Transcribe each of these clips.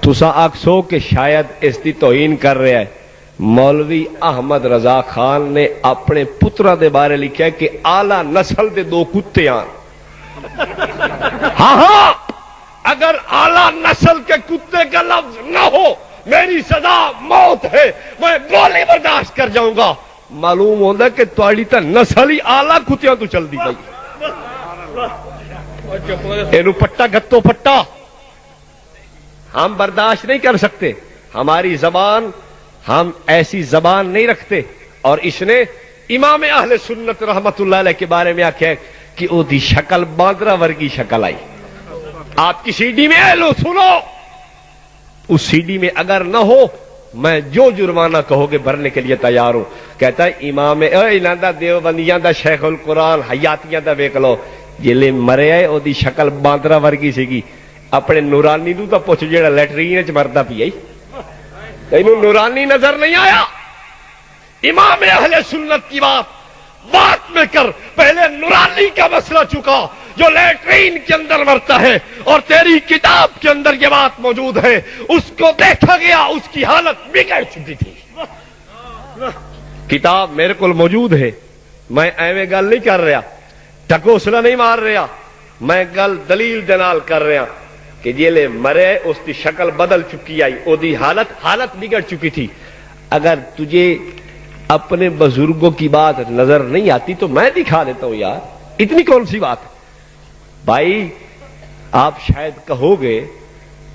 تسا آکسو کہ شاید اس دی توہین کر رہا ہے. مولوی احمد رضا خان نے اپنے پترا دے بارے لکھا ہے کہ اعلی نسل دے دو کتے آن. ہاں اگر اعلی نسل کے کتے کا لفظ نہ ہو میری سزا موت ہے، میں گولی برداشت کر جاؤں گا. معلوم ہوتا کہ تاری تو نسل ہی اعلی کتیاں تو چل دی گئی. اینو پٹا گتو پٹا ہم برداشت نہیں کر سکتے. ہماری زبان، ہم ایسی زبان نہیں رکھتے. اور اس نے امام اہل سنت رحمت اللہ علیہ کے بارے میں آکھا ہے کہ او دی شکل باندرا ورگی شکل آئی. آپ کی سی ڈی میں ہے، لو سنو، اس سی ڈی میں اگر نہ ہو میں جو جرمانہ کہو گے بھرنے کے لیے تیار ہوں. کہتا ہے امام انہاں دا دیوبندیاں دا شیخ القرآن حیاتیاں دا ویکھ لو، جلے مرے ہے او دی شکل باندرا ورگی سیگی. اپنے نورانی تو پوچھ جیڑا لیٹرین وچ مردا پیا تینوں نورانی نظر نہیں آیا؟ امام اہل سنت کی بات میں کر، پہلے نورانی کا مسئلہ چکا جو لیٹرین کے اندر مرتا ہے، اور تیری کتاب کے اندر یہ بات موجود ہے. اس کو دیکھا گیا، اس کی حالت بگڑ چکی تھی. کتاب میرے کو موجود ہے، میں ایویں گل نہیں کر رہا، ٹکوسلا نہیں مار رہا، میں گل دلیل دنال کر رہا کہ جیلے مرے اس کی شکل بدل چکی آئی، او دی حالت بگڑ چکی تھی. اگر تجھے اپنے بزرگوں کی بات نظر نہیں آتی تو میں دکھا دیتا ہوں یار، اتنی کون سی بات ہے. بھائی آپ شاید کہو گے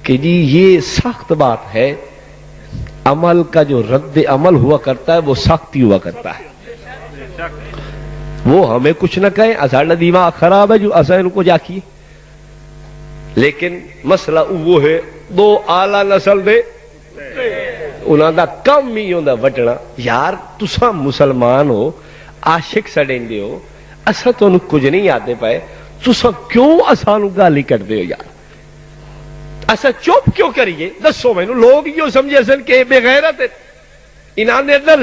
کہ جی یہ سخت بات ہے، عمل کا جو رد عمل ہوا کرتا ہے وہ سختی ہوا کرتا ہے. وہ ہمیں کچھ نہ کہیں، اساڑا دماغ خراب ہے جو اسا ان کو جاکیے. لیکن مسئلہ وہ ہے دو اعلی نسل دے انہاں دا کم ہی ہوندا وٹنا. یار تساں مسلمان ہو، عاشق سڑیندے ہو، اساں تانوں کچھ نہیں آتے پئے، تساں کیوں اسانوں گالی کردے ہو یار؟ اساں چپ کیوں کریے؟ دسو مینوں. لوگ یہ سمجھے سن کہ بے غیرت انہاں دے اندر